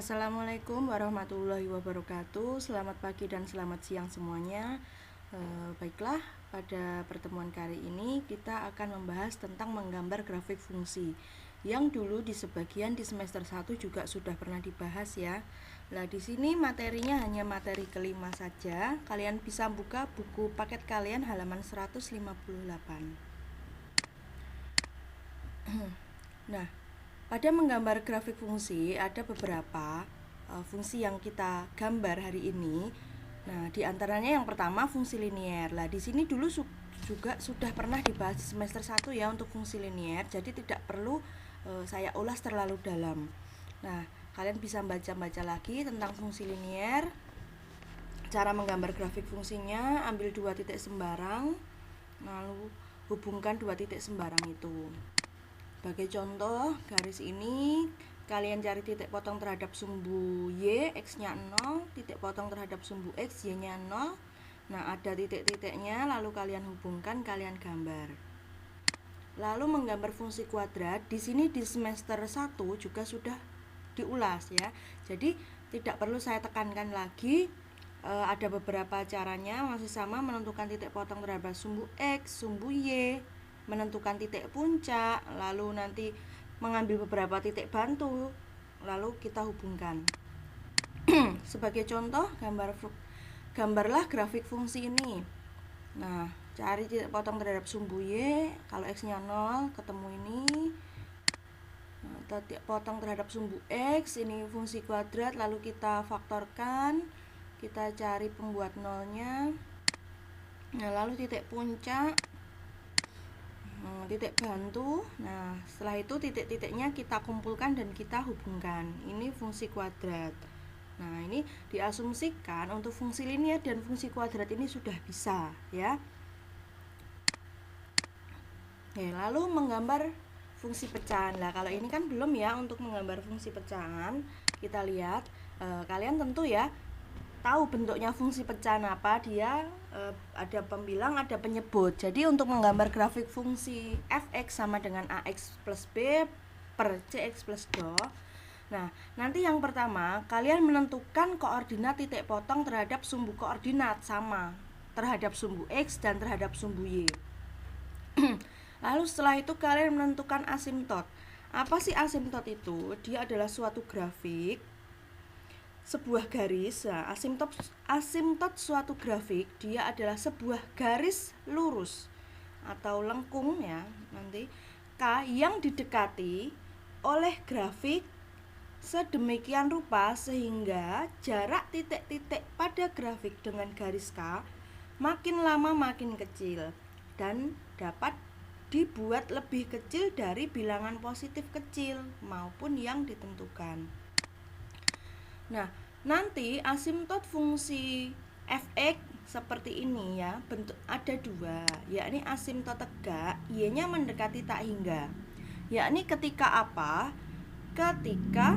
Assalamualaikum warahmatullahi wabarakatuh. Selamat pagi dan selamat siang semuanya. Baiklah, pada pertemuan kali ini kita akan membahas tentang menggambar grafik fungsi, yang dulu di sebagian di semester 1 juga sudah pernah dibahas ya. Nah, di sini materinya hanya materi kelima saja. Kalian bisa buka buku paket kalian halaman 158. Nah, pada menggambar grafik fungsi ada beberapa fungsi yang kita gambar hari ini. Nah, di antaranya yang pertama fungsi linier. Lah, di sini dulu juga sudah pernah dibahas di semester 1 ya untuk fungsi linier. Jadi tidak perlu saya ulas terlalu dalam. Nah, kalian bisa baca-baca lagi tentang fungsi linier. Cara menggambar grafik fungsinya, ambil dua titik sembarang, lalu hubungkan dua titik sembarang itu. Sebagai contoh, garis ini kalian cari titik potong terhadap sumbu Y, X-nya 0, titik potong terhadap sumbu X, Y-nya 0. Nah, ada titik-titiknya, lalu kalian hubungkan, kalian gambar. Lalu menggambar fungsi kuadrat, di sini di semester 1 juga sudah diulas ya. Jadi tidak perlu saya tekankan lagi. Ada beberapa caranya, masih sama, menentukan titik potong terhadap sumbu X, sumbu Y, menentukan titik puncak, lalu nanti mengambil beberapa titik bantu, lalu kita hubungkan. Sebagai contoh, gambarlah grafik fungsi ini. Nah, cari titik potong terhadap sumbu Y, kalau X-nya 0, ketemu ini. Nah, titik potong terhadap sumbu X, ini fungsi kuadrat, lalu kita faktorkan, kita cari pembuat nolnya. Nah, lalu titik puncak, titik bantu. Nah, setelah itu titik-titiknya kita kumpulkan dan kita hubungkan. Ini fungsi kuadrat. Nah, ini diasumsikan untuk fungsi linier dan fungsi kuadrat ini sudah bisa ya. Oke, lalu menggambar fungsi pecahan. Lah, kalau ini kan belum ya. Untuk menggambar fungsi pecahan, kita lihat kalian tentu ya tahu bentuknya fungsi pecahan apa. Dia ada pembilang, ada penyebut. Jadi untuk menggambar grafik fungsi fx sama dengan ax plus b per cx plus do. Nah, nanti yang pertama kalian menentukan koordinat titik potong terhadap sumbu koordinat sama terhadap sumbu x dan terhadap sumbu y. Lalu setelah itu kalian menentukan asimtot. Apa sih asimtot itu? Dia adalah suatu grafik, sebuah garis. Nah, asimtot suatu grafik dia adalah sebuah garis lurus atau lengkung ya, nanti K yang didekati oleh grafik sedemikian rupa sehingga jarak titik-titik pada grafik dengan garis K makin lama makin kecil dan dapat dibuat lebih kecil dari bilangan positif kecil maupun yang ditentukan. Nah, nanti asimtot fungsi fx seperti ini ya, bentuk ada dua, yakni asimtot tegak, y-nya mendekati tak hingga. Yakni ketika apa? Ketika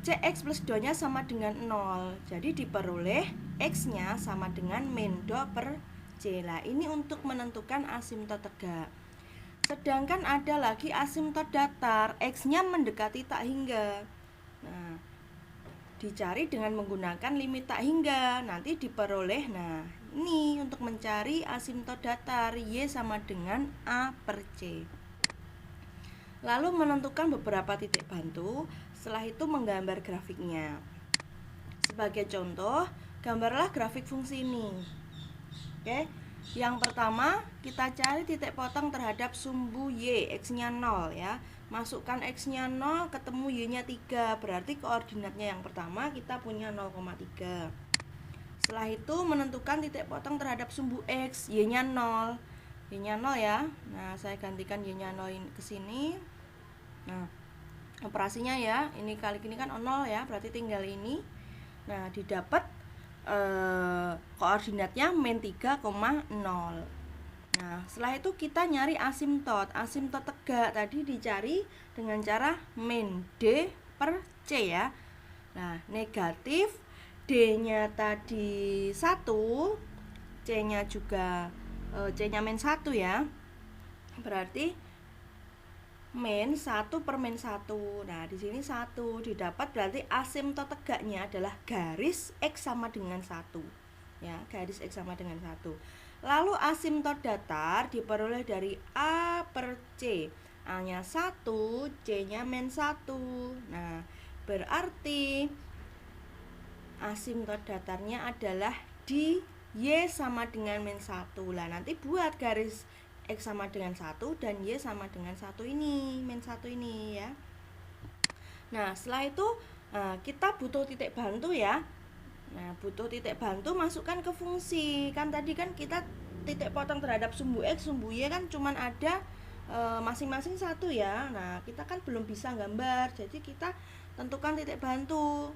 cx plus do-nya sama dengan 0. Jadi diperoleh x-nya sama dengan min do per c. Lah, ini untuk menentukan asimtot tegak. Sedangkan ada lagi asimtot datar, x-nya mendekati tak hingga. Nah, dicari dengan menggunakan limit tak hingga, nanti diperoleh. Nah, ini untuk mencari asimtot datar, y sama dengan a per c. Lalu menentukan beberapa titik bantu, setelah itu menggambar grafiknya. Sebagai contoh, gambarlah grafik fungsi ini. Oke. Yang pertama, kita cari titik potong terhadap sumbu y, x-nya 0 ya. Masukkan x-nya 0, ketemu y-nya 3. Berarti koordinatnya yang pertama kita punya 0,3. Setelah itu menentukan titik potong terhadap sumbu x, y-nya 0. Y-nya 0 ya. Nah, saya gantikan y-nya 0 ke sini. Nah, operasinya ya, ini kali ini kan 0 ya, berarti tinggal ini. Nah, didapat koordinatnya min 3,0. Nah, setelah itu kita nyari asimtot. Asimtot tegak tadi dicari dengan cara min D per C ya. Nah, negatif D-nya tadi 1, C-nya juga C-nya min 1 ya. Berarti min 1 per min 1. Nah, di sini 1 didapat, berarti asimtot tegaknya adalah garis X sama dengan 1. Ya, garis X sama dengan 1. Lalu asimtot datar diperoleh dari A per C. A-nya 1, C-nya min 1. Nah, berarti asimtot datarnya adalah di Y sama dengan min 1. Lah, nanti buat garis X sama dengan 1 dan Y sama dengan 1 ini, min 1 ini ya. Nah, setelah itu kita butuh titik bantu ya. Nah, butuh titik bantu, masukkan ke fungsi. Kan tadi kan kita titik potong terhadap sumbu X, sumbu Y kan cuman ada masing-masing 1 ya. Nah, kita kan belum bisa gambar, jadi kita tentukan titik bantu.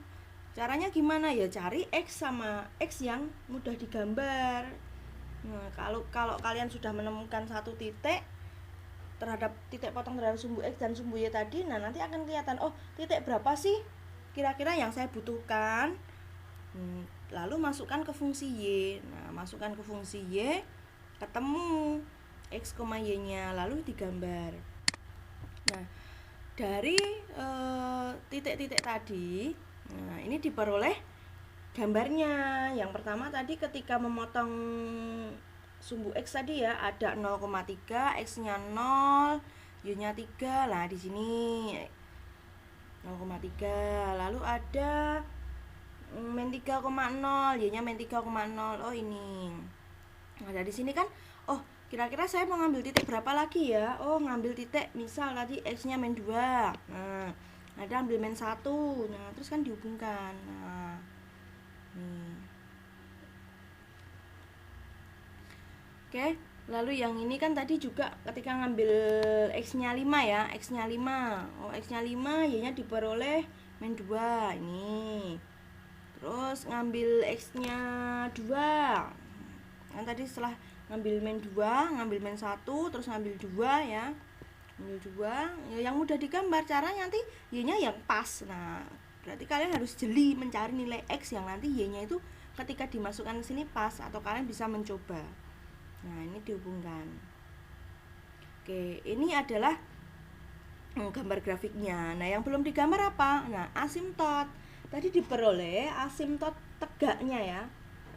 Caranya gimana ya? Cari X sama X yang mudah digambar. Nah, kalau kalian sudah menemukan satu titik terhadap titik potong terhadap sumbu X dan sumbu Y tadi, nah nanti akan kelihatan, oh titik berapa sih kira-kira yang saya butuhkan. Lalu masukkan ke fungsi Y. Nah, masukkan ke fungsi Y, ketemu X, Y-nya, lalu digambar. Nah, dari titik-titik tadi, nah ini diperoleh gambarnya. Yang pertama tadi ketika memotong sumbu X tadi ya, ada 0,3, X-nya 0, Y-nya 3. Lah di sini 0,3. Lalu ada min 3,0, Y-nya min 3,0. Oh ini. Nah, dari sini kan, oh kira-kira saya mau ngambil titik berapa lagi ya? Oh, ngambil titik misal tadi X-nya min 2. Nah, ada ambil min 1. Nah, terus kan dihubungkan. Nah, nih. Oke, lalu yang ini kan tadi juga ketika ngambil X-nya 5 ya, X-nya 5. Oh, X-nya 5, Y-nya diperoleh min 2 ini. Terus ngambil X-nya 2. Kan tadi setelah ngambil min 2, ngambil min 1, terus ngambil 2 ya. Ngambil 2, ya yang mudah digambar, caranya nanti Y-nya yang pas. Nah, berarti kalian harus jeli mencari nilai X yang nanti Y-nya itu ketika dimasukkan ke sini pas, atau kalian bisa mencoba. Nah, ini dihubungkan. Oke, ini adalah gambar grafiknya. Nah, yang belum digambar apa? Nah, asimtot. Tadi diperoleh asimtot tegaknya ya.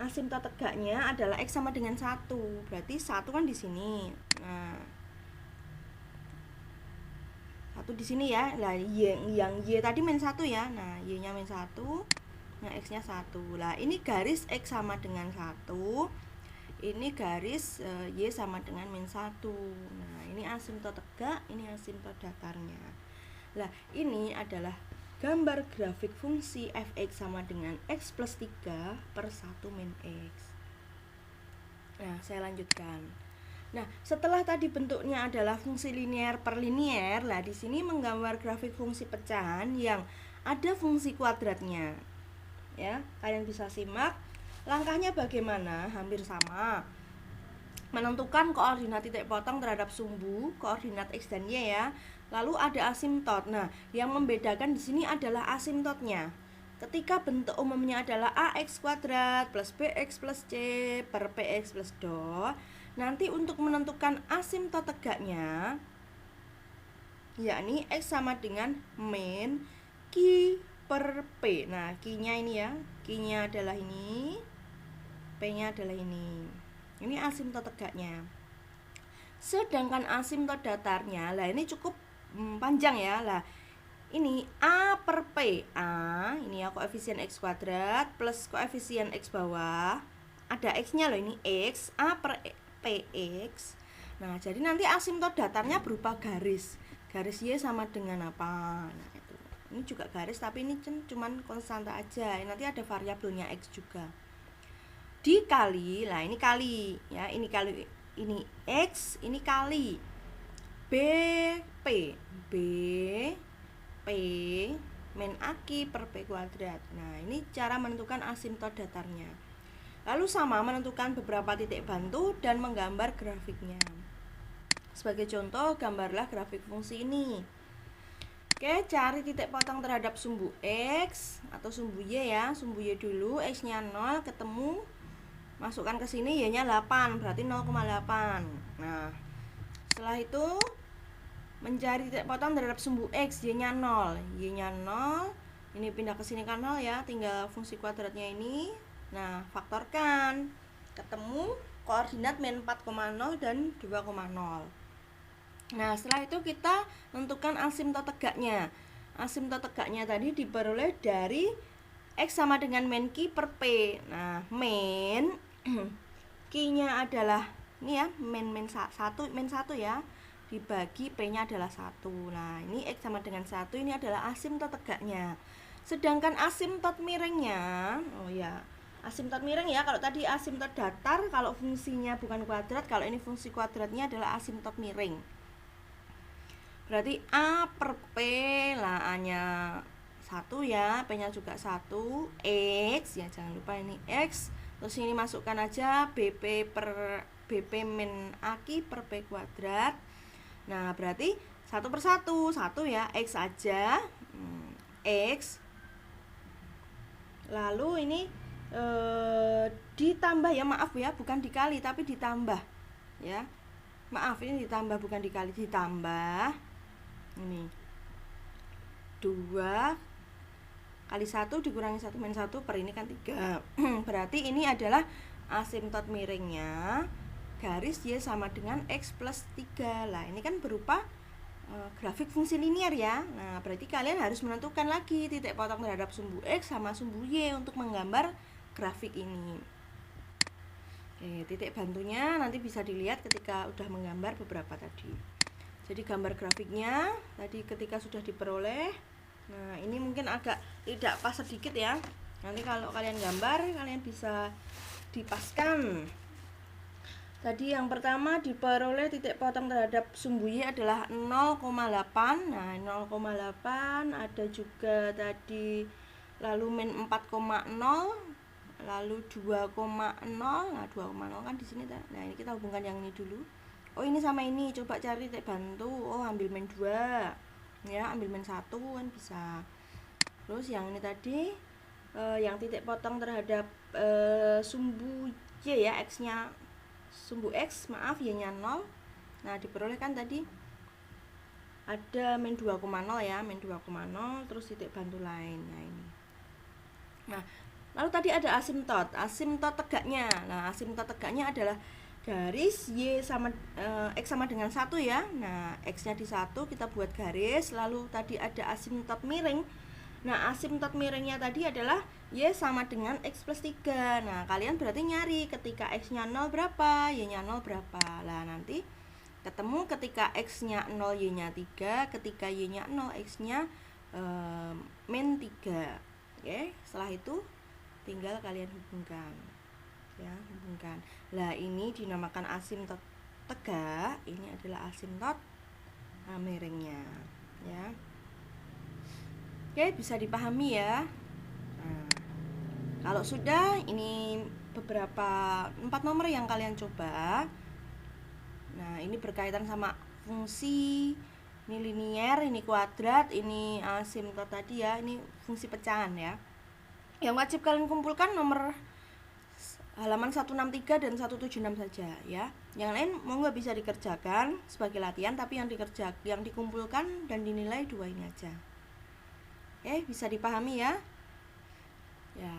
Asimtot tegaknya adalah X sama dengan 1. Berarti 1 kan di sini. Nah, 1 di sini ya. Lah, yang Y tadi min 1 ya. Nah, Y-nya min 1. Nah, X-nya 1. Lah, ini garis X sama dengan 1. Ini garis Y sama dengan min 1. Nah, ini asimtot tegak, ini asimtot datarnya. Lah, ini adalah gambar grafik fungsi f(x) sama dengan x plus 3 per 1 min x. Nah, saya lanjutkan. Nah, setelah tadi bentuknya adalah fungsi linear per linear, lah di sini menggambar grafik fungsi pecahan yang ada fungsi kuadratnya. Ya, kalian bisa simak. Langkahnya bagaimana? Hampir sama. Menentukan koordinat titik potong terhadap sumbu, koordinat X dan Y ya. Lalu ada asimtot. Nah, yang membedakan di sini adalah asimtotnya. Ketika bentuk umumnya adalah AX kuadrat plus BX plus C per PX plus do, nanti untuk menentukan asimtot tegaknya, yakni X sama dengan min Q per P. Nah, Q-nya ini ya. Q-nya adalah ini, P-nya adalah ini. Ini asimtot tegaknya. Sedangkan asimtot datarnya, lah ini cukup panjang ya. Lah, ini A per P. A, ini ya koefisien X kuadrat plus koefisien X bawah. Ada X-nya loh, ini X, A per PX. Nah, jadi nanti asimtot datarnya berupa garis. Garis Y sama dengan apa? Nah, itu. Ini juga garis, tapi ini cuman konstanta aja. Nanti ada variabelnya X juga. Dikali, lah ini kali ya, ini kali ini X, ini kali BP min AQ per P kuadrat. Nah, ini cara menentukan asimtot datarnya. Lalu sama menentukan beberapa titik bantu dan menggambar grafiknya. Sebagai contoh, gambarlah grafik fungsi ini. Oke, cari titik potong terhadap sumbu X atau sumbu Y ya. Sumbu Y dulu, X-nya 0, ketemu. Masukkan ke sini Y-nya 8, berarti 0,8. Nah, setelah itu mencari titik potong terhadap sumbu X, Y-nya 0. Y-nya 0, ini pindah ke sini kan 0 ya, tinggal fungsi kuadratnya ini. Nah, faktorkan. Ketemu koordinat min 4,0 dan 2,0. Nah, setelah itu kita tentukan asimtot tegaknya. Asimtot tegaknya tadi diperoleh dari X sama dengan min Q per P. Nah, min Q-nya adalah ini ya, min 1 ya, dibagi P-nya adalah 1. Nah, ini X sama dengan 1, ini adalah asimtot tegaknya. Sedangkan asimtot miringnya, oh ya, asimtot miring ya, kalau tadi asimtot datar, kalau fungsinya bukan kuadrat, kalau ini fungsi kuadratnya adalah asimtot miring. Berarti A per P lah, A-nya 1 ya, P-nya juga 1, X ya, jangan lupa ini X. Terus ini masukkan aja BP per BP min AQ per P kuadrat. Nah, berarti 1 per 1 ya, X aja, X. Lalu ini ditambah ya, maaf ya, bukan dikali tapi ditambah ya. Maaf, ini ditambah bukan dikali, ditambah. Ini 2 kali 1 dikurangi 1 min 1 per ini kan 3. Berarti ini adalah asimtot miringnya garis Y sama dengan X plus 3. Lah, ini kan berupa grafik fungsi linier ya. Nah, berarti kalian harus menentukan lagi titik potong terhadap sumbu X sama sumbu Y untuk menggambar grafik ini. Oke, titik bantunya nanti bisa dilihat ketika udah menggambar beberapa tadi. Jadi gambar grafiknya tadi ketika sudah diperoleh. Nah, ini mungkin agak tidak pas sedikit ya. Nanti kalau kalian gambar, kalian bisa dipaskan. Tadi yang pertama diperoleh titik potong terhadap sumbu Y adalah 0,8. Nah, 0,8 ada juga tadi, lalu min 4,0, lalu 2,0. Nah, 2,0 kan di sini. Nah, ini kita hubungkan yang ini dulu. Oh, ini sama ini, coba cari titik bantu. Oh, ambil min 2 ya, ambil min 1 kan bisa. Terus yang ini tadi yang titik potong terhadap sumbu Y ya, X-nya, sumbu X, maaf, Y-nya 0. Nah, diperoleh kan tadi ada min 2,0 ya, min 2,0, terus titik bantu lain. Nah, ini. Nah, lalu tadi ada asimtot tegaknya. Nah, asimtot tegaknya adalah garis Y sama X sama dengan 1 ya. Nah, X-nya di 1 kita buat garis. Lalu tadi ada asimtot miring. Nah, asimtot miringnya tadi adalah Y sama dengan X plus 3. Nah, kalian berarti nyari ketika X-nya 0 berapa, Y-nya 0 berapa. Lah, nanti ketemu ketika X-nya 0, Y-nya 3. Ketika Y-nya 0, X-nya min 3. Oke, setelah itu tinggal kalian hubungkan ya, hubungkan. Lah, ini dinamakan asimtot tegak, ini adalah asimtot miringnya ya. Oke, bisa dipahami ya. Nah, kalau sudah, ini beberapa 4 nomor yang kalian coba. Nah, ini berkaitan sama fungsi, ini linier, ini kuadrat, ini asimtot tadi ya, ini fungsi pecahan ya. Yang wajib kalian kumpulkan nomor halaman 163 dan 176 saja ya. Yang lain monggo bisa dikerjakan sebagai latihan, tapi yang dikumpulkan dan dinilai 2 ini aja. Oke, bisa dipahami ya. Ya.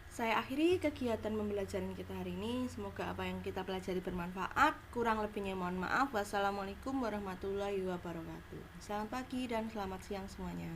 Saya akhiri kegiatan pembelajaran kita hari ini. Semoga apa yang kita pelajari bermanfaat. Kurang lebihnya mohon maaf. Wassalamualaikum warahmatullahi wabarakatuh. Selamat pagi dan selamat siang semuanya.